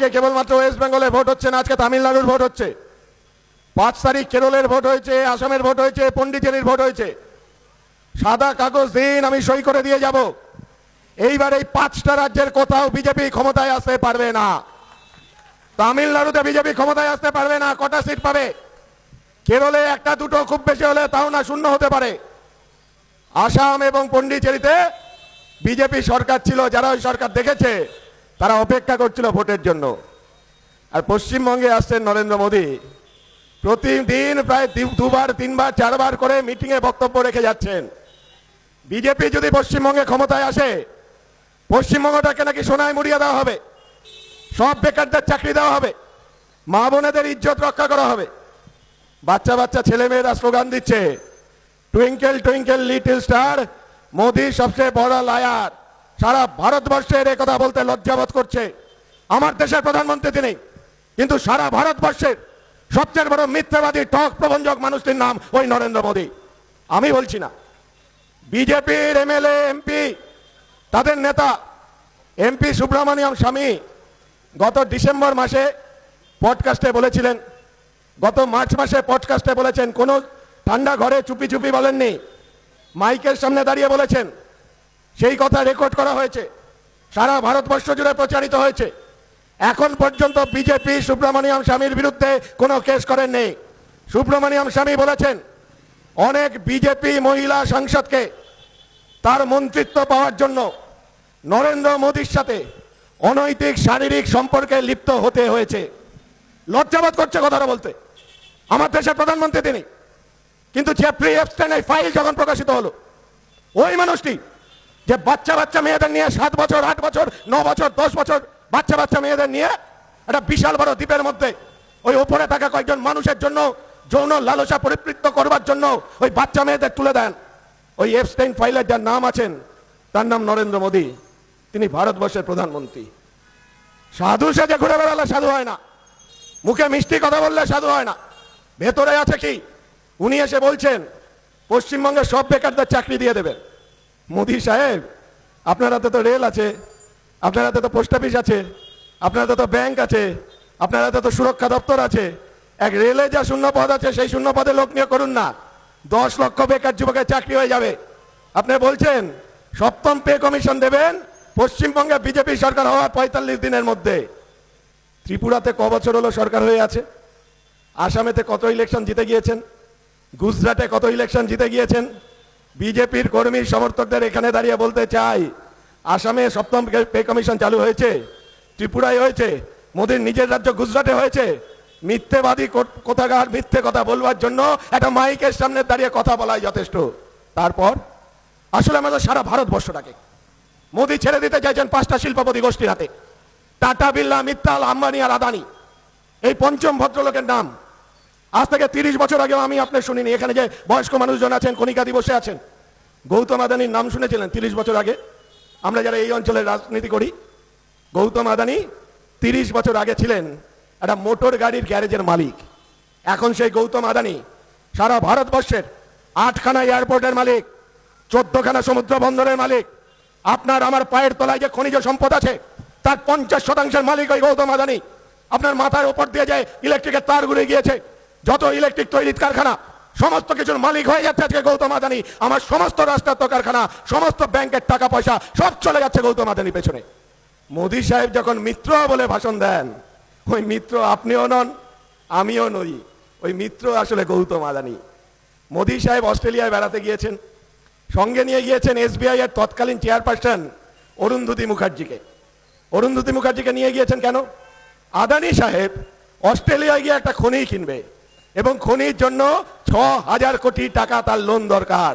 কেবলমাত্র ওয়েস্ট বেঙ্গলে ভোট হচ্ছে না, আজকে তামিলনাড়ুর ভোট হচ্ছে। 5 তারিখ কেরলের ভোট হয়েছে, আসামের ভোট হয়েছে, পন্ডিচেরির ভোট হয়েছে। সাদা কাগজ দিন, আমি সই করে দিয়ে যাব। এইবার এই 5টা রাজ্যের কোথাও বিজেপি ক্ষমতায় আসতে পারবে না। তামিলনাড়ুতে বিজেপি ক্ষমতায় আসতে পারবে না। কটা সিট পাবে? কেরলে 1-2 খুব বেশি হলে, তাও না 0 হতে পারে। আসাম এবং পন্ডিচেরিতে বিজেপি সরকার ছিল, যারা ওই সরকার দেখেছে তারা অপেক্ষা করছিল ভোটের জন্য। আর পশ্চিমবঙ্গে আসছেন নরেন্দ্র মোদী, প্রতিদিন প্রায় 2বার 3বার 4বার করে মিটিংয়ে বক্তব্য রেখে যাচ্ছেন। বিজেপি যদি পশ্চিমবঙ্গে ক্ষমতায় আসে, পশ্চিমবঙ্গটাকে নাকি সোনায় মুড়িয়ে দেওয়া হবে, সব বেকারদের চাকরি দেওয়া হবে, মা বোনেদের ইজ্জত রক্ষা করা হবে। বাচ্চা বাচ্চা ছেলেমেয়েরা স্লোগান দিচ্ছে, twinkle twinkle little star, Modi সবচেয়ে বড় লায়ার। সারা ভারতবর্ষের এই কথা বলতে লজ্জাবোধ করছে। আমার দেশের প্রধানমন্ত্রী তিনি, কিন্তু সারা ভারতবর্ষের সবচেয়ে বড় মিথ্যাবাদী ঠক প্রবঞ্চক মানুষটির নাম ওই নরেন্দ্র মোদী। আমি বলছি না। বিজেপির এমএলএ এমপি, তাদের নেতা এমপি সুব্রমণিয়াম স্বামী গত ডিসেম্বর মাসে পডকাস্টে বলেছিলেন, গত মার্চ মাসে পডকাস্টে বলেছেন, কোনো ঠান্ডা ঘরে চুপি চুপি বলেননি, মাইকের সামনে দাঁড়িয়ে বলেছেন। সেই কথা রেকর্ড করা হয়েছে, সারা ভারতবর্ষ জুড়ে প্রচারিত হয়েছে। এখন পর্যন্ত বিজেপি সুব্রমণিয়াম স্বামীর বিরুদ্ধে কোনো কেস করেননি। সুব্রমণিয়াম স্বামী বলেছেন, অনেক বিজেপি মহিলা সাংসদকে তার মন্ত্রিত্ব পাওয়ার জন্য নরেন্দ্র মোদীর সাথে অনৈতিক শারীরিক সম্পর্কে লিপ্ত হতে হয়েছে। লজ্জাবোধ করছে কথাটা বলতে। আমার দেশের প্রধানমন্ত্রী তিনি, কিন্তু জেফ্রি এপস্টাইনের ফাইল যখন প্রকাশিত হলো, ওই মানুষটি যে বাচ্চা বাচ্চা মেয়েদের নিয়ে 7 বছর 8 বছর 9 বছর 10 বছর বাচ্চা বাচ্চা মেয়েদের নিয়ে একটা বিশাল বড় দ্বীপের মধ্যে ওই উপরে থাকা কয়েকজন মানুষের জন্য যৌন লালসা পরিবৃত্ত করবার জন্য ওই বাচ্চা মেয়েদের তুলে দেন, ওই এপস্টাইন ফাইলের যার নাম আছেন তার নাম নরেন্দ্র মোদী। তিনি ভারতবর্ষের প্রধানমন্ত্রী। সাধু সেজে ঘুরে বেড়ালে সাধু হয় না, মুখে মিষ্টি কথা বললে সাধু হয় না। ভেতরে আছে কি? উনি এসে বলছেন পশ্চিমবঙ্গের সব বেকারদের চাকরি দিয়ে দেবেন। মোদী সাহেব, আপনার হাতে তো রেল আছে, আপনার হাতে তো পোস্ট অফিস আছে, আপনার হাতে তো ব্যাংক আছে, আপনার হাতে তো সুরক্ষা দপ্তর আছে। এক রেলে যা শূন্য পদ আছে সেই শূন্য পদে লোক নিয়োগ করুন না, 10 লক্ষ বেকার যুবকের চাকরি হয়ে যাবে। আপনি বলছেন 7ম পে কমিশন দেবেন পশ্চিমবঙ্গে বিজেপি সরকার হওয়ার 45 দিনের মধ্যে। ত্রিপুরাতে ক বছর হলো সরকার হয়ে আছে? আসামেতে কত ইলেকশন জিতে গিয়েছেন? গুজরাটে কত ইলেকশন জিতে গিয়েছেন? বিজেপির কর্মী সমর্থকদের এখানে দাঁড়িয়ে বলতে চাই, আসামে 7ম পে কমিশন চালু হয়েছে, ত্রিপুরায় হয়েছে, মোদীর নিজের রাজ্য গুজরাটে হয়েছে। মিথ্যেবাদী কোথাকার মিথ্যে কথা বলবার জন্য একটা মাইকের সামনে দাঁড়িয়ে কথা বলাই যথেষ্ট। তারপর আসলে আমাদের সারা ভারতবর্ষটাকে মোদী ছেড়ে দিতে চাইছেন 5টা শিল্পপতি গোষ্ঠীর হাতে। টাটা, বিড়লা, মিত্তাল, আম্বানি আর আদানি, এই 5ম ভদ্রলোকের নাম আজ থেকে 30 বছর আগেও আমি আপনার শুনিনি। এখানে যে বয়স্ক মানুষজন আছেন, কণিকাদি বসে আছেন, গৌতম আদানির নাম শুনেছিলেন 30 বছর আগে? আমরা যারা এই অঞ্চলের রাজনীতি করি, গৌতম আদানি 30 বছর আগে ছিলেন একটা মোটর গাড়ির গ্যারেজের মালিক। এখন সেই গৌতম আদানি সারা ভারতবর্ষের 8খানা এয়ারপোর্টের মালিক, 14খানা সমুদ্র বন্দরের মালিক। আপনার আমার পায়ের তলায় যে খনিজ সম্পদ আছে তার 50% মালিক ওই গৌতম আদানি। আপনার মাথার উপর দিয়ে যে ইলেকট্রিকের তার ঘুরে গিয়েছে, যত ইলেকট্রিক তৈরির কারখানা, সমস্ত কিছুর মালিক হয়ে যাচ্ছে আজকে গৌতম আদানি। আমার সমস্ত রাষ্ট্রায়ত্ত কারখানা, সমস্ত ব্যাংকের টাকা পয়সা সব চলে যাচ্ছে গৌতম আদানির পেছনে। মোদী সাহেব যখন মিত্র বলে ভাষণ দেন, ওই মিত্র আপনিও নন, আমিও নই, ওই মিত্র আসলে গৌতম আদানি। মোদী সাহেব অস্ট্রেলিয়ায় বেড়াতে গিয়েছেন, সঙ্গে নিয়ে গিয়েছেন এসবিআই এর তৎকালীন চেয়ারপারসন অরুন্ধতী মুখার্জিকে। অরুন্ধতী মুখার্জিকে নিয়ে গিয়েছেন কেন? আদানি সাহেব অস্ট্রেলিয়ায় গিয়ে একটা খনি কিনবে এবং খনির জন্য 6000 কোটি টাকা তার লোন দরকার।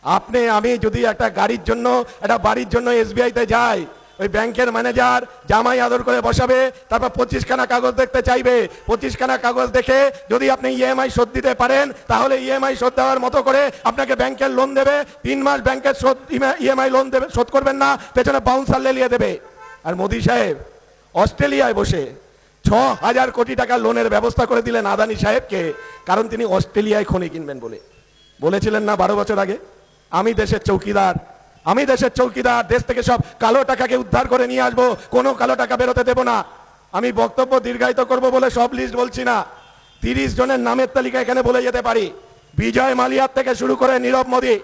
আপনি আমি যদি একটা গাড়ির জন্য, একটা বাড়ির জন্য এসবিআইতে যাই, ওই ব্যাংকের ম্যানেজার জামাই আদর করে বসাবে, তারপর 25খানা কাগজ দেখতে চাইবে। 25খানা কাগজ দেখে যদি আপনি ইএমআই শোধ দিতে পারেন, তাহলে ইএমআই শোধ দেওয়ার মতো করে আপনাকে ব্যাংকের লোন দেবে। 3 মাস ব্যাংকের ইএমআই লোন দেবে, শোধ করবেন না, পেছনে বাউন্সার লেলিয়ে দেবে। আর মোদী সাহেব অস্ট্রেলিয়ায় বসে 6000 কোটি টাকা লোনের ব্যবস্থা করে দিলেন আদানি সাহেবকে, কারণ তিনি অস্ট্রেলিয়ায় খনি কিনবেন বলে। বলেছিলেন না 12 বছর আগে, আমি দেশের চৌকিদার, আমি দেশের চৌকিদার, দেশ থেকে সব কালো টাকাকে উদ্ধার করে নিয়ে আসবো, কোনো কালো টাকা বেরোতে দেব না। আমি বক্তব্য দীর্ঘায়িত করব বলে সব লিস্ট বলছি না, 30 জনের নামের তালিকা এখানে বলে যেতে পারি। বিজয় মালিয়ার থেকে শুরু করে নীরব মোদী,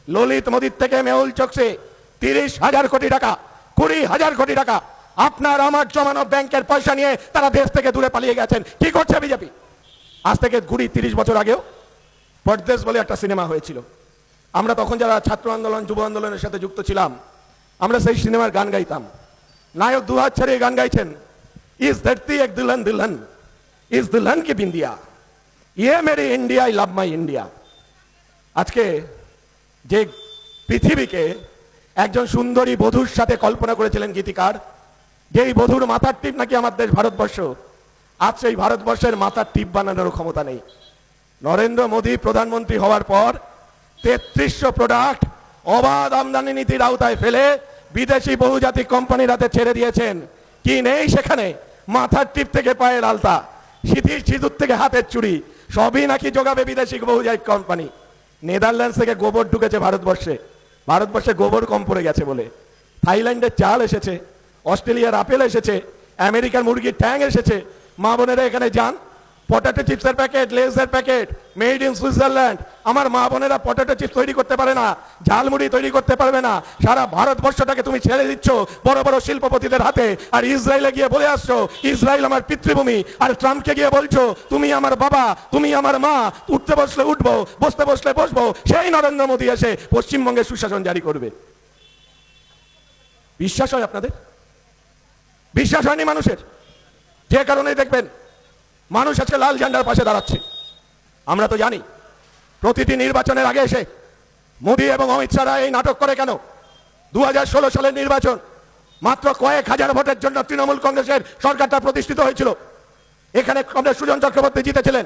ললিত মোদীর থেকে মেহুল চোকসি, 30,000 কোটি টাকা, 20,000 কোটি টাকা আপনার আমার জমানো ব্যাংকের পয়সা নিয়ে তারা দেশ থেকে দূরে পালিয়ে গেছেন। কি করছে বিজেপি? আজ থেকে 20-30 বছর আগেও পরদেশ বলে একটা সিনেমা হয়েছিল। আমরা তখন যারা ছাত্র আন্দোলন যুব আন্দোলনের সাথে যুক্ত ছিলাম, আমরা সেই সিনেমার গান গাইতাম। নায়ক দুহাত ছেড়ে গান গাইছেন, ইস ধরতি এক দুলহন দুলহন, ইস দুলহন কি বিন্দিয়া, ইয়ে মেরি India, I love my India. আজকে যে পৃথিবীকে একজন সুন্দরী বধূর সাথে কল্পনা করেছিলেন গীতিকার, যেই বধূর মাথার টিপ নাকি আমার দেশ ভারতবর্ষ, আজ সেই ভারতবর্ষের মাথার টিপ বানানোর ক্ষমতা নেই। নরেন্দ্র মোদী প্রধানমন্ত্রী হওয়ার পর 3300 প্রোডাক্ট অবাধ আমদানি নীতির আওতায় ফেলে বিদেশি বহুজাতিক কোম্পানির হাতে ছেড়ে দিয়েছেন। কি নেই সেখানে? মাথার টিপ থেকে পায়ের আলতা, সিঁদুর থেকে হাতের চুড়ি, সবই নাকি যোগাবে বিদেশি বহুজাতিক কোম্পানি। নেদারল্যান্ডস থেকে গোবর ঢুকেছে ভারতবর্ষে, ভারতবর্ষে গোবর কম পড়ে গেছে বলে। থাইল্যান্ডের চাল এসেছে, অস্ট্রেলিয়ার আপেল এসেছে, আমেরিকার মুরগির ট্যাং এসেছে। মা বোনেরা এখানে যান, পটেটো চিপসের প্যাকেট, লেসের প্যাকেট, মেড ইন সুইজারল্যান্ড। আমার মা বোনেরা পটেটো চিপস তৈরি করতে পারে না, ঝালমুড়ি তৈরি করতে পারবে না। সারা ভারতবর্ষটাকে তুমি ছেড়ে দিচ্ছ বড় বড় শিল্পপতিদের হাতে, আর ইসরায়েলে গিয়ে বলে আসছো ইসরায়েল আমার পিতৃভূমি, আর ট্রাম্পকে গিয়ে বলছো তুমি আমার বাবা, তুমি আমার মা, উঠতে বসলে উঠবো, বসতে বসলে বসবো। সেই নরেন্দ্র মোদী এসে পশ্চিমবঙ্গে সুশাসন জারি করবে। বিশ্বাস হয় আপনাদের? বিশ্বাস হয়নি মানুষের? যে কারণে দেখবেন মানুষ আজকে লাল ঝান্ডার পাশে দাঁড়াচ্ছে। আমরা তো জানি প্রতিটি নির্বাচনের আগে এসে মোদী এবং অমিত শাহ এই নাটক করে কেন? 2016 সালের নির্বাচন মাত্র কয়েক হাজার ভোটের জন্য তৃণমূল কংগ্রেসের সরকারটা প্রতিষ্ঠিত হয়েছিল। এখানে কংগ্রেস সুজন চক্রবর্তী জিতেছিলেন,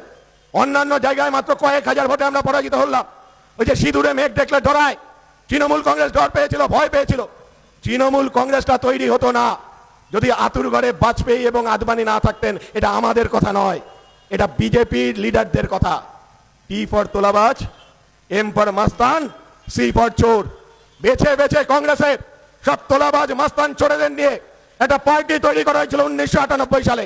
অন্যান্য জায়গায় মাত্র কয়েক হাজার ভোটে আমরা পরাজিত হলাম। ওই যে সিঁদুরে মেঘ দেখলে ডরায়, তৃণমূল কংগ্রেস ডর পেয়েছিল, ভয় পেয়েছিল। তৃণমূল কংগ্রেসটা তৈরি হতো না যদি আতুরগড়ে বাজপেয়ী এবং আদবানি না থাকতেন। এটা আমাদের কথা নয়, এটা বিজেপির লিডারদের কথা। T for তোলাবাজ, M for Mustan, C for চোর। বেছে বেছে কংগ্রেসের সব তোলাবাজ মাস্তান চোরেদের নিয়ে একটা পার্টি তৈরি করা হয়েছিল 1998 সালে।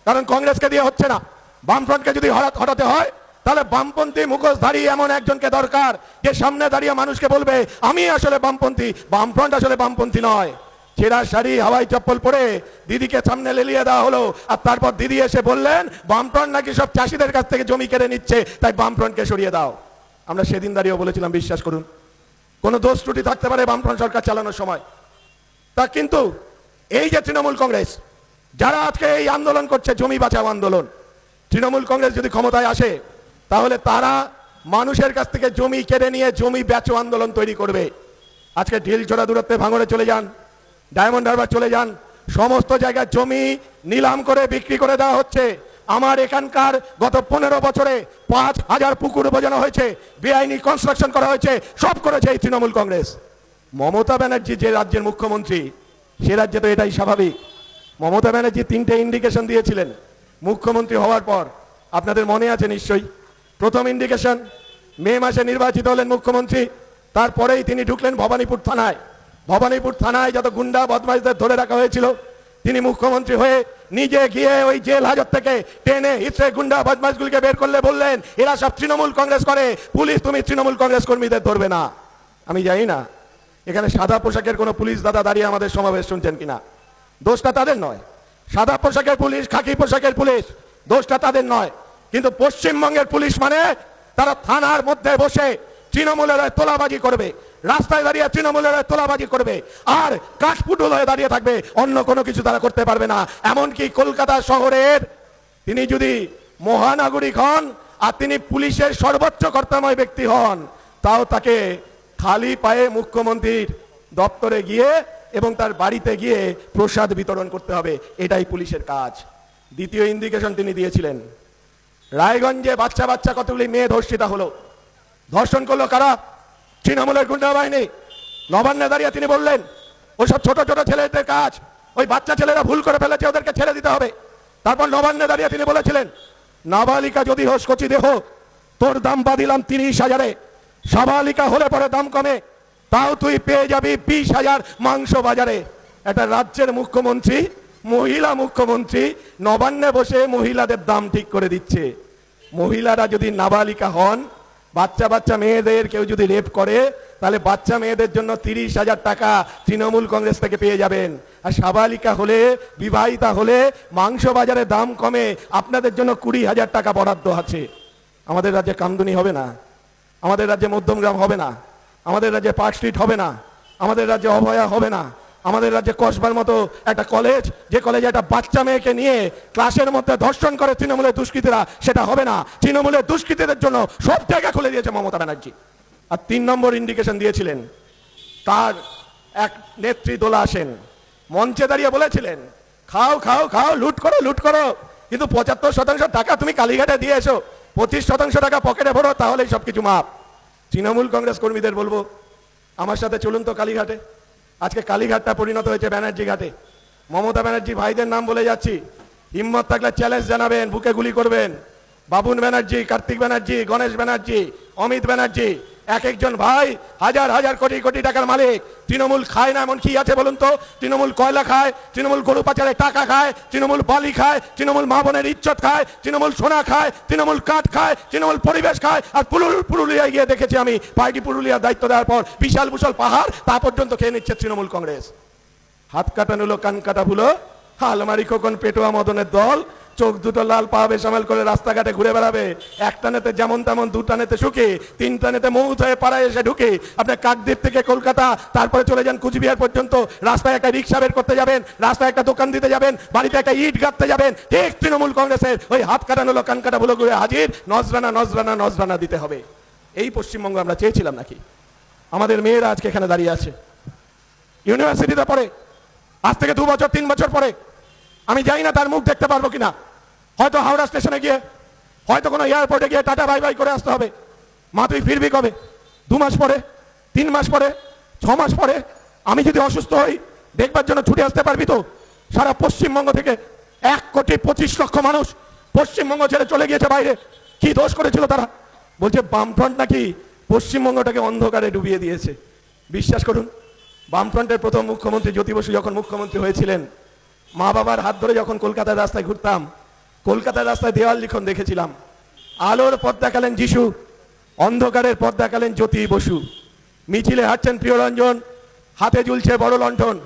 কারণ কংগ্রেসকে দিয়ে হচ্ছে না, বামফ্রন্টকে যদি হটাতে হয় তাহলে বামপন্থী মুখোশধারী এমন একজনকে দরকার যে সামনে দাঁড়িয়ে মানুষকে বলবে আমি আসলে বামপন্থী, বামফ্রন্ট আসলে বামপন্থী নয়। ছেঁড়া শাড়ি, হাওয়াই চপ্পল পরে দিদিকে সামনে লেলিয়ে দেওয়া হলো, আর তারপর দিদি এসে বললেন বামফ্রন্ট নাকি সব চাষিদের কাছ থেকে জমি কেড়ে নিচ্ছে, তাই বামফ্রন্টকে সরিয়ে দাও। আমরা সেদিন দাঁড়িয়ে বলেছিলাম বিশ্বাস করুন কোনো দোষ ত্রুটি থাকতে পারে বামফ্রন্ট সরকার চালানোর সময়, তা কিন্তু এই যে তৃণমূল কংগ্রেস যারা আজকে এই আন্দোলন করছে, জমি বাঁচাও আন্দোলন, তৃণমূল কংগ্রেস যদি ক্ষমতায় আসে তাহলে তারা মানুষের কাছ থেকে জমি কেড়ে নিয়ে জমি বেচো আন্দোলন তৈরি করবে। আজকে ঢিলছোড়া দূরত্বে ভাঙড়ে চলে যান, ডায়মন্ড হারবার চলে যান, সমস্ত জায়গায় জমি নিলাম করে বিক্রি করে দেওয়া হচ্ছে। আমার এখানকার গত 15 বছরে 5000 পুকুর বোঝানো হয়েছে, বেআইনি কনস্ট্রাকশন করা হয়েছে, সব করেছে এই তৃণমূল কংগ্রেস। মমতা ব্যানার্জি যে রাজ্যের মুখ্যমন্ত্রী, সে রাজ্যে তো এটাই স্বাভাবিক। মমতা ব্যানার্জি 3টে ইন্ডিকেশন দিয়েছিলেন মুখ্যমন্ত্রী হওয়ার পর, আপনাদের মনে আছে নিশ্চয়ই। প্রথম ইন্ডিকেশন, মে মাসে নির্বাচিত হলেন মুখ্যমন্ত্রী, তারপরেই তিনি ঢুকলেন ভবানীপুর থানায়। ভবানীপুর থানায় যত গুন্ডা বদমাইশদের ধরে রাখা হয়েছিল, তিনি মুখ্যমন্ত্রী হয়ে নিজে গিয়ে ওই জেল হাজত থেকে টেনে হিচড়ে গুন্ডা বদমাইশগুলিকে বের করলে বললেন এরা সব তৃণমূল কংগ্রেস করে, পুলিশ তুমি তৃণমূল কংগ্রেস কর্মীদের ধরবে না। আমি জানি না এখানে সাদা পোশাকের কোনো পুলিশ দাদা দাঁড়িয়ে আমাদের সমাবেশ শুনছেন কিনা। দোষটা তাদের নয়, সাদা পোশাকের পুলিশ, খাকি পোশাকের পুলিশ, দোষটা তাদের নয়। কিন্তু পশ্চিমবঙ্গের পুলিশ মানে তারা থানার মধ্যে বসে তৃণমূলের তোলাবাজি করবে, রাস্তায় দাঁড়িয়ে তৃণমূলের তোলাবাজি করবে, আর কাঠপুটুল হয়ে দাঁড়িয়ে থাকবে, অন্য কোনো কিছু তারা করতে পারবে না। এমনকি কলকাতা শহরের তিনি যদি মহানাগরিক হন আর তিনি পুলিশের সর্বোচ্চ কর্তাময় ব্যক্তি হন, তাও তাকে খালি পায়ে মুখ্যমন্ত্রীর দপ্তরে গিয়ে এবং তার বাড়িতে গিয়ে প্রসাদ বিতরণ করতে হবে, এটাই পুলিশের কাজ। দ্বিতীয় ইন্ডিকেশন তিনি দিয়েছিলেন, রায়গঞ্জে বাচ্চা বাচ্চা কতগুলি মেয়ে ধর্ষিতা হলো, ধর্ষণ করলো কারা? তৃণমূলের গুন্ডা বাহিনী। নবান্নে দাঁড়িয়ে তিনি বললেন ওইসব ছোট ছোট ছেলেদের কাজ, ওই বাচ্চা ছেলেরা ভুল করে ফেলেছে, ওদেরকে ছেড়ে দিতে হবে। তারপর নবান্নে দাঁড়িয়ে তিনি বলেছিলেন নাবালিকা যদি হোস কচি দেহ তোর দাম বাঁধিলাম 30,000-এ, সাবালিকা হলে পরে দাম কমে, তাও তুই পেয়ে যাবি 20,000 মাংস বাজারে। একটা রাজ্যের মুখ্যমন্ত্রী মহিলা মুখ্যমন্ত্রী নবান্নে বসে মহিলাদের দাম ঠিক করে দিচ্ছে। মহিলারা যদি নাবালিকা হন, বাচ্চা বাচ্চা মেয়েদের কেউ যদি রেপ করে, তাহলে বাচ্চা মেয়েদের জন্য 30,000 টাকা তৃণমূল কংগ্রেস থেকে পেয়ে যাবেন। আর সাবালিকা হলে, বিবাহিতা হলে মাংস বাজারে দাম কমে, আপনাদের জন্য 20,000 টাকা বরাদ্দ আছে। আমাদের রাজ্যে কামদুনি হবে না, আমাদের রাজ্যে মধ্যমগ্রাম হবে না, আমাদের রাজ্যে পার্ক স্ট্রিট হবে না, আমাদের রাজ্যে অভয়া হবে না, আমাদের রাজ্যে কসবার মতো একটা কলেজ, যে কলেজে একটা বাচ্চা মেয়েকে নিয়ে ক্লাসের মধ্যে ধর্ষণ করে তৃণমূলের দুষ্কৃতীরা, সেটা হবে না। তৃণমূলের দুষ্কৃতীদের জন্য সব জায়গা খুলে দিয়েছে মমতা ব্যানার্জি। আর 3 নম্বর ইন্ডিকেশন দিয়েছিলেন, তার এক নেত্রী দোলা সেন মঞ্চে দাঁড়িয়ে বলেছিলেন, খাও খাও খাও, লুট করো লুট করো, কিন্তু 75% টাকা তুমি কালীঘাটে দিয়ে এসো, 25% টাকা পকেটে ভরো, তাহলেই সবকিছু মাপ। তৃণমূল কংগ্রেস কর্মীদের বলবো, আমার সাথে চলুন তো কালীঘাটে। আজকে কালীঘাটটা পরিণত হয়েছে ব্যানার্জি ঘাটে। মমতা ব্যানার্জি ভাইদের নাম বলে যাচ্ছি, হিম্মত থাকলে চ্যালেঞ্জ জানাবেন, বুকে গুলি করবেন। বাবুন ব্যানার্জি, কার্তিক ব্যানার্জি, গণেশ ব্যানার্জি, অমিত ব্যানার্জি, এক একজন ভাই হাজার হাজার কোটি কোটি টাকার মালিক। তৃণমূল খায় না এমন কি আছে বলুন তো? তৃণমূল কয়লা খায়, তৃণমূল গরু পাচারে টাকা খায়, তৃণমূল বালি খায়, তৃণমূল মা বোনের ইজ্জত খায়, তৃণমূল সোনা খায়, তৃণমূল কাঠ খায়, তৃণমূল পরিবেশ খায়। আর পুরুলিয়ায় গিয়ে দেখেছি আমি, পার্টি পুরুলিয়ার দায়িত্ব দেওয়ার পর বিশাল বিশাল পাহাড় তা পর্যন্ত খেয়ে নিচ্ছে তৃণমূল কংগ্রেস। হাত কাটা নিল, কান কাটা ভুলো, আলমারি খোকন পেটোয়া মদনের দল, চোখ দুটো লাল, পা বেসামাল করে রাস্তাঘাটে ঘুরে বেড়াবে। একটা নেতে যেমন তেমন, দুটা নেতে সুখে, তিনটা নেতে মৌত হয়ে পাড়ায় এসে ঢুকে। আপনি কাকদ্বীপ থেকে কলকাতা, তারপরে চলে যান কুচবিহার পর্যন্ত, রাস্তায় একটা রিক্সা বের করতে যাবেন, রাস্তায় একটা দোকান দিতে যাবেন, বাড়িতে একটা ইট গাঁথতে যাবেন, ঠিক তৃণমূল কংগ্রেসের ওই হাত কাটানো লোক, কান কাটা ভুলো ঘুরে হাজির, নজরানা নজরানা নজরানা দিতে হবে। এই পশ্চিমবঙ্গ আমরা চেয়েছিলাম নাকি? আমাদের মেয়েরা আজকে এখানে দাঁড়িয়ে আছে, ইউনিভার্সিটিতে পড়ে, আজ থেকে 2 বছর 3 বছর পরে আমি জানি না তার মুখ দেখতে পারবো কিনা। হয়তো হাওড়া স্টেশনে গিয়ে, হয়তো কোনো এয়ারপোর্টে গিয়ে টাটা বাই বাই করে আসতে হবে। মা তুই ফিরবি কবে? 2 মাস পরে, 3 মাস পরে, 6 মাস পরে। আমি যদি অসুস্থ হই, দেখবার জন্য ছুটে আসতে পারবি তো? সারা পশ্চিমবঙ্গ থেকে 1,25,00,000 মানুষ পশ্চিমবঙ্গ ছেড়ে চলে গিয়েছে বাইরে। কি দোষ করেছিল তারা? বলছে বামফ্রন্ট নাকি পশ্চিমবঙ্গটাকে অন্ধকারে ডুবিয়ে দিয়েছে। বিশ্বাস করুন, বামফ্রন্টের প্রথম মুখ্যমন্ত্রী জ্যোতি বসু যখন মুখ্যমন্ত্রী হয়েছিলেন, মা বাবার হাত ধরে যখন কলকাতার রাস্তায় ঘুরতাম, কলকাতার রাস্তায় দেওয়াল লিখন দেখেছিলাম, আলোর পথ দেখালেন যিশু, অন্ধকারের পথ দেখালেন জ্যোতি বসু। মিছিলে হাঁটছেন প্রিয়রঞ্জন, হাতে ঝুলছে বড় লণ্ঠন।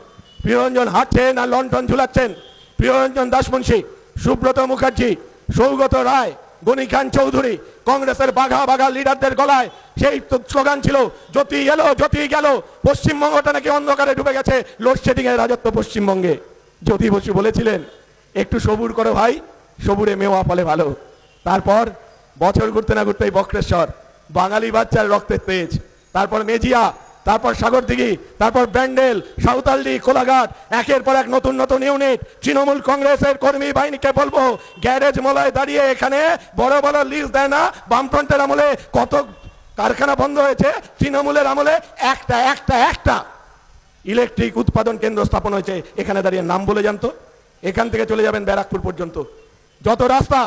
প্রিয়রঞ্জন হাঁটছেন আর লণ্ঠন ঝুলাচ্ছেন। প্রিয়রঞ্জন দাসমুন্সী, সুব্রত মুখার্জি, সৌগত রায়, গনি খান চৌধুরী, কংগ্রেসের বাঘা বাঘা লিডারদের গলায় সেই স্লোগান ছিল, জ্যোতি এলো জ্যোতি গেল, পশ্চিমবঙ্গটা নাকি অন্ধকারে ডুবে গেছে, লোডশেডিং এর রাজত্ব পশ্চিমবঙ্গে। জ্যোতি বসু বলেছিলেন, একটু সবুর করো ভাই, সবুরে মেওয়া ফলে ভালো। তারপর বছর ঘুরতে না ঘুরতেই বক্রেশ্বর, বাঙালি বাচ্চার রক্তের তেজ, তারপর মেজিয়া, তারপর সাগরদিঘি, তারপর ব্যান্ডেল, সাঁওতালডি, কোলাঘাট, একের পর এক নতুন নতুন ইউনিট। তৃণমূল কংগ্রেসের কর্মী বাহিনীকে বলবো, গ্যারেজ মোলায় দাঁড়িয়ে এখানে বড় বড় লিস্ট দেয় না। বামফ্রন্টের আমলে কত কারখানা বন্ধ হয়েছে, তৃণমূলের আমলে একটা একটা একটা ইলেকট্রিক উৎপাদন কেন্দ্র স্থাপন হয়েছে। এখানে দাঁড়িয়ে নাম বলে জানতো, এখান থেকে চলে যাবেন ব্যারাকপুর পর্যন্ত, যত রাস্তা,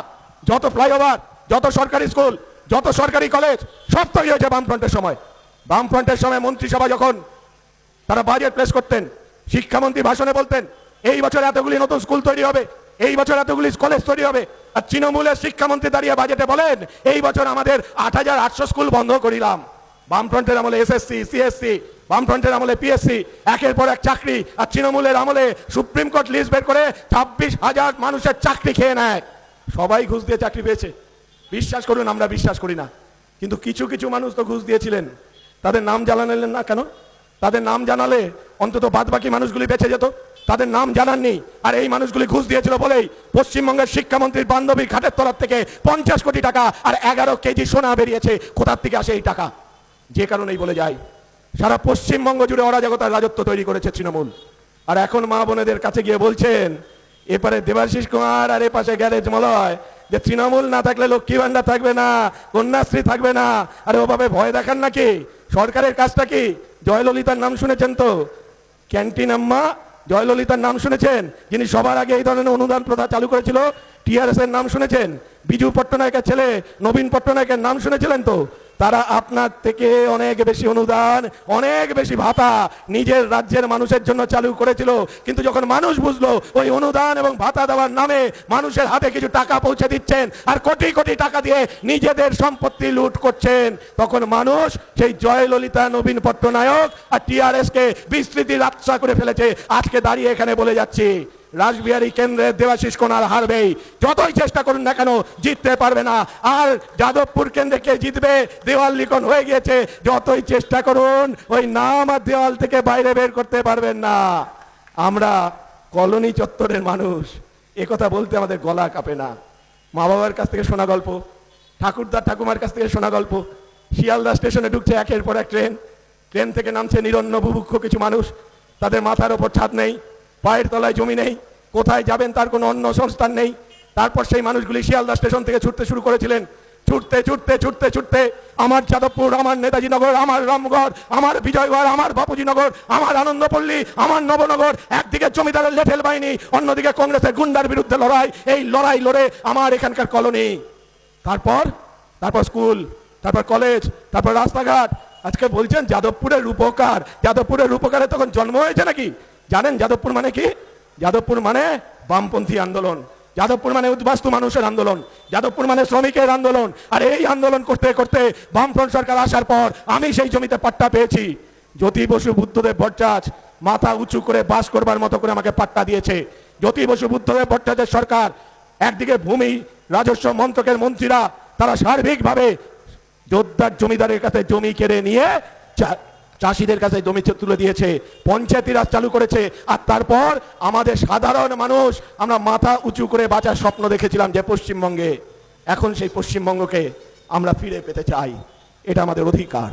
যত ফ্লাইওভার, যত সরকারি স্কুল, যত সরকারি কলেজ, সব তৈরি হয়েছে বামফ্রন্টের সময়। বামফ্রন্টের সময় মন্ত্রিসভা যখন তারা বাজেট প্লেস করতেন, শিক্ষামন্ত্রী ভাষণে বলতেন, এই বছর এতগুলি নতুন স্কুল তৈরি হবে, এই বছর এতগুলি কলেজ তৈরি হবে। আর তৃণমূলের শিক্ষামন্ত্রী দাঁড়িয়ে বাজেটে বলেন, এই বছর আমাদের 8,800 স্কুল বন্ধ করিলাম। বামফ্রন্টের আমলে এসএসসি, সিএসসি, বামফ্রন্টের আমলে পিএসসি, একের পর এক চাকরি। আর তৃণমূলের আমলে সুপ্রিম কোর্ট লিস্ট বের করে 26,000 মানুষের চাকরি খেয়ে নেয়। সবাই ঘুষ দিয়ে চাকরি পেয়েছে, বিশ্বাস করুন, আমরা বিশ্বাস করি না, কিন্তু কিছু কিছু মানুষ তো ঘুষ দিয়েছিলেন। তাদের নাম জানালেন না কেন? তাদের নাম জানালে অন্তত বাদবাকি মানুষগুলি বেঁচে যেত। তাদের নাম জানাননি, আর এই মানুষগুলি ঘুষ দিয়েছিল বলেই পশ্চিমবঙ্গের শিক্ষামন্ত্রীর বান্ধবীর খাটের তলার থেকে 50 কোটি টাকা আর 11 কেজি সোনা বেরিয়েছে। কোথার থেকে আসে এই টাকা? যে কারণেই বলে যায়, সারা পশ্চিমবঙ্গ জুড়ে অরাজকতার রাজত্ব তৈরি করেছে তৃণমূল। আর এখন মা বোনেদের কাছে গিয়ে বলছেন, এপারে দেবাশিস কুমার আর এপাশে গ্যারেজ মলয়, যে তৃণমূল না থাকলে লক্ষ্মী ভান্ডার থাকবে না, কন্যাশ্রী থাকবে না। আরে ওভাবে ভয় দেখান নাকি? সরকারের কাজটা কি? জয়ললিতার নাম শুনেছেন তো? ক্যান্টিন আম্মা জয়ললিতার নাম শুনেছেন? যিনি সবার আগে এই ধরনের অনুদান প্রথা চালু করেছিল। টিআরএস এর নাম শুনেছেন? বিজু পট্টনায়কের ছেলে নবীন পট্টনায়কের নাম শুনেছিলেন তো? তারা আপনার থেকে অনেক বেশি অনুদান, অনেক বেশি ভাতা নিজের রাজ্যের মানুষের জন্য চালু করেছিল। কিন্তু যখন মানুষ বুঝলো ওই অনুদান এবং ভাতা দেওয়ার নামে মানুষের হাতে কিছু টাকা পৌঁছে দিচ্ছেন আর কোটি কোটি টাকা দিয়ে নিজেদের সম্পত্তি লুট করছেন, তখন মানুষ সেই জয়ললিতা, নবীন পট্টনায়ক আর টিআরএস কে বিস্তৃতির আচ্ছা করে ফেলেছে। আজকে দাঁড়িয়ে এখানে বলে যাচ্ছি, রাসবিহারী কেন্দ্রের দেবাশিস কোনার হারবেই, যতই চেষ্টা করুন না কেন জিততে পারবে না। আর যাদবপুর কেন্দ্রে কে জিতবে? দেওয়াল লিখন হয়ে গিয়েছে, যতই চেষ্টা করুন ওই নাম আর দেওয়াল থেকে বাইরে বের করতে পারবেন না। আমরা কলোনি চত্বরের মানুষ, একথা বলতে আমাদের গলা কাঁপে না। মা বাবার কাছ থেকে শোনা গল্প, ঠাকুরদা ঠাকুমার কাছ থেকে শোনা গল্প, শিয়ালদা স্টেশনে ঢুকছে একের পর এক ট্রেন, ট্রেন থেকে নামছে নিরন্ন বুভুক্ষ কিছু মানুষ, তাদের মাথার ওপর ছাদ নেই, পায়ের তলায় জমি নেই, কোথায় যাবেন তার কোনো অন্য সংস্থান নেই। তারপর সেই মানুষগুলি শিয়ালদা স্টেশন থেকে ছুটতে শুরু করেছিলেন। ছুটতে ছুটতে ছুটতে ছুটতে আমার যাদবপুর, আমার নেতাজি নগর, আমার রামগড়, আমার বিজয়গড়, আমার বাপুজি নগর, আমার আনন্দপল্লী, আমার নবনগর, একদিকে জমিদারের লেঠেল বাহিনী, অন্যদিকে কংগ্রেসের গুন্ডার বিরুদ্ধে লড়াই, এই লড়াই লড়ে আমার এখানকার কলোনি, তারপর তারপর স্কুল, তারপর কলেজ, তারপর রাস্তাঘাট। আজকে বলছেন যাদবপুরের রূপকার, যাদবপুরের রূপকারে তখন জন্ম হয়েছে নাকি? জানেন যাদবপুর মানে কি? যাদবপুর মানে বামপন্থী আন্দোলন, যাদবপুর মানে উদ্বাস্তু মানুষের আন্দোলন, যাদবপুর মানে শ্রমিকের আন্দোলন। আর এই আন্দোলন করতে করতে বামফ্রন্ট সরকার আসার পর আমি সেই জমিতে পাট্টা পেয়েছি। জ্যোতি বসু, বুদ্ধদেব ভট্টাচার্য মাথা উঁচু করে বাস করবার মতো করে আমাকে পাট্টা দিয়েছে। জ্যোতি বসু, বুদ্ধদেব ভট্টাচার্যের সরকার, একদিকে ভূমি রাজস্ব মন্ত্রকের মন্ত্রীরা তারা সার্বিকভাবে জোরদার জমিদারের কাছে জমি কেড়ে নিয়ে চাষিদের কাছে জমি তুলে দিয়েছে, পঞ্চায়েতি রাজ চালু করেছে। আর তারপর আমাদের সাধারণ মানুষ আমরা মাথা উঁচু করে বাঁচার স্বপ্ন দেখেছিলাম যে পশ্চিমবঙ্গে, এখন সেই পশ্চিমবঙ্গকে আমরা ফিরে পেতে চাই, এটা আমাদের অধিকার।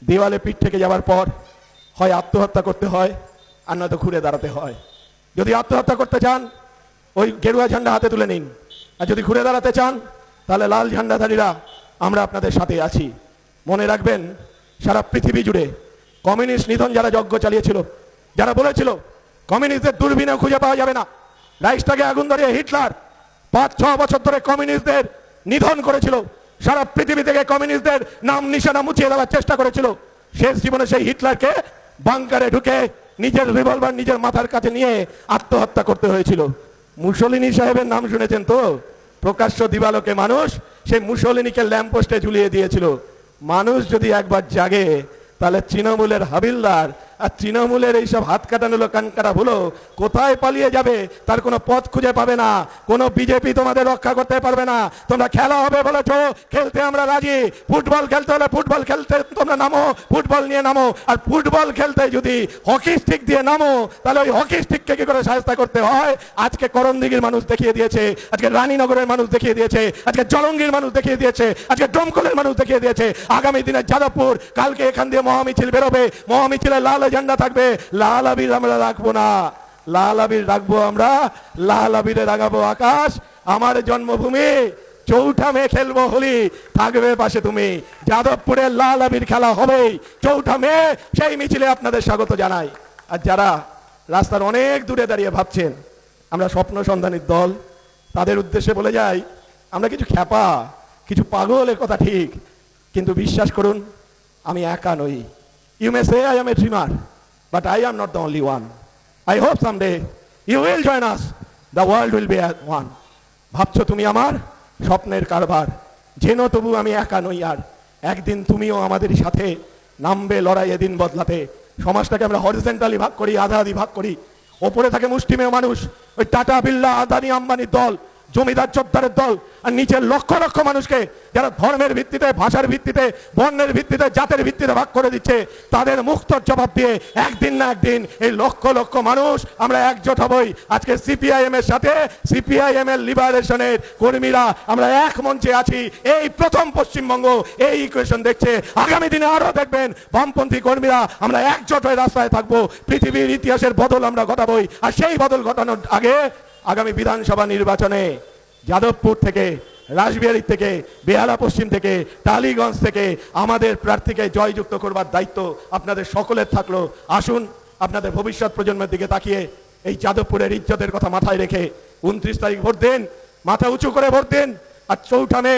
দেওয়ালে পিঠ থেকে যাওয়ার পর হয় আত্মহত্যা করতে হয় আর নয়তো ঘুরে দাঁড়াতে হয়। যদি আত্মহত্যা করতে চান ওই গেরুয়া ঝান্ডা হাতে তুলে নিন, আর যদি ঘুরে দাঁড়াতে চান তাহলে লাল ঝান্ডাধারীরা আমরা আপনাদের সাথে আছি। মনে রাখবেন, সারা পৃথিবী জুড়ে কমিউনিস্ট নিধন যারা যজ্ঞ চালিয়েছিল, যারা বলেছিল কমিউনিস্টদের দূরবীনে খুঁজে পাওয়া যাবে না, রাইখস্টাগে আগুন ধরিয়ে হিটলার 5-6 বছর ধরে কমিউনিস্টদের নিধন করেছিল, সারা পৃথিবী থেকে কমিউনিস্টদের নাম নিশানা মুছিয়ে দেওয়ার চেষ্টা করেছিল। শেষ জীবনে সেই হিটলারকে বাংকারে ঢুকে নিজের রিভলভার নিজের মাথার কাছে নিয়ে আত্মহত্যা করতে হয়েছিল। মুসলিনী সাহেবের নাম শুনেছেন তো? প্রকাশ্য দিবালোকে মানুষ সেই মুসলিনীকে ল্যাম্পপোস্টে ঝুলিয়ে দিয়েছিল। মানুষ যদি একবার জাগে তাহলে তৃণমূলের হাবিলদার আর তৃণমূলের এইসব হাত কাটানো কান কাটা ভুলো কোথায় পালিয়ে যাবে তার কোনো পথ খুঁজে পাবে না। কোনো বিজেপি তোমাদের রক্ষা করতে পারবে না। তোমরা খেলা হবে বলেছো, খেলতে আমরা রাজি। ফুটবল খেলতে হলে ফুটবল খেলতে তোমরা নামো, ফুটবল নিয়ে নামো। আর ফুটবল খেলতে যদি হকি স্টিক দিয়ে নামো তাহলে ওই হকি স্টিককে কি করে সাহায্য করতে হয় আজকে করণদিঘির মানুষ দেখিয়ে দিয়েছে, আজকে রানীনগরের মানুষ দেখিয়ে দিয়েছে, আজকে জলঙ্গির মানুষ দেখিয়ে দিয়েছে, আজকে ডোমকলের মানুষ দেখিয়ে দিয়েছে। আগামী দিনে যাদবপুর, কালকে এখান দিয়ে মহামিছিল বেরোবে, মহামিছিলে লাল ঝান্ডা থাকবে। লাল আবির আমরা রাখবো না, লাল আবির রাখবো আমরা, লাল আবিরে রাগাবো আকাশ। আমার জন্মভূমি, 4 মে খেলবো হোলি, থাকবে পাশে তুমি। যাদবপুরে লাল আবির খেলা হবে 4 মে, সেই মিছিলে আপনাদের স্বাগত জানাই। আর যারা রাস্তার অনেক দূরে দাঁড়িয়ে ভাবছেন আমরা স্বপ্ন সন্ধানীর দল, তাদের উদ্দেশ্যে বলে যাই আমরা কিছু খ্যাপা, কিছু পাগল, এ কথা ঠিক, কিন্তু বিশ্বাস করুন আমি একা নই। You may say I am a dreamer, but I am not the only one. I hope someday you will join us. The world will be at one. ভাবছো তুমি আমার স্বপ্নের কারবার, জেনো তবু আমি একা নই। আর একদিন তুমিও আমাদের সাথে নামবে লড়াইয়ে দিন বদলাতে। সমাজটাকে আমরা হরিজেন্টালি ভাগ করি, আধা আধি ভাগ করি। ওপরে থাকে মুষ্টিমেয় মানুষ, ওই টাটা, বিড়লা, আদানি, আম্বানির দল, জমিদার চোদ্দারের দল। আর নিচের লক্ষ লক্ষ মানুষকে যারা ধর্মের ভিত্তিতে, ভাষার ভিত্তিতে, বর্ণের ভিত্তিতে, জাতের ভিত্তিতে ভাগ করে দিচ্ছে, তাদের মুক্তর জবাব দিয়ে একদিন না একদিন এই লক্ষ লক্ষ মানুষ আমরা একজোট হবই। আজকে সিপিআইএম এর সাথে সিপিআইএম এর লিবারেশনের কর্মীরা আমরা এক মঞ্চে আছি। এই প্রথম পশ্চিমবঙ্গ এই ইকুয়েশন দেখছে। আগামী দিনে আরো দেখবেন বামপন্থী কর্মীরা আমরা একজোট হয়ে রাস্তায় থাকবো। পৃথিবীর ইতিহাসের বদল আমরা ঘটাবই। আর সেই বদল ঘটানোর আগে আগামী বিধানসভা নির্বাচনে যাদবপুর থেকে, রাসবিহারী থেকে, বেহালা পশ্চিম থেকে, টালিগঞ্জ থেকে আমাদের প্রার্থীকে জয়যুক্ত করবার দায়িত্ব আপনাদের সকলের থাকলো। আসুন আপনাদের ভবিষ্যৎ প্রজন্মের দিকে তাকিয়ে এই যাদবপুরের ইজ্জতের কথা মাথায় রেখে 29 তারিখ ভোট দিন, মাথা উঁচু করে ভোট দিন। আর 4 মে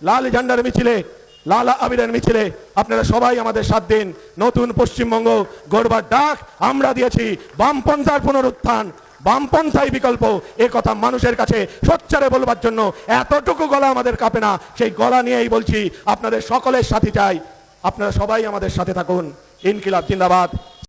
লাল ঝান্ডার মিছিলে লালা আবিরের মিছিলে আপনারা সবাই আমাদের সাথ দিন। নতুন পশ্চিমবঙ্গ গড়বার ডাক আমরা দিয়েছি। বামপন্থার পুনরুত্থান, বামপন্থাই বিকল্প, এ কথা মানুষের কাছে সোচ্চারে বলবার জন্য এতটুকু গলা আমাদের কাঁপে না। সেই গলা নিয়েই বলছি, আপনাদের সকলের সাথে চাই, আপনারা সবাই আমাদের সাথে থাকুন। ইনকিলাব জিন্দাবাদ।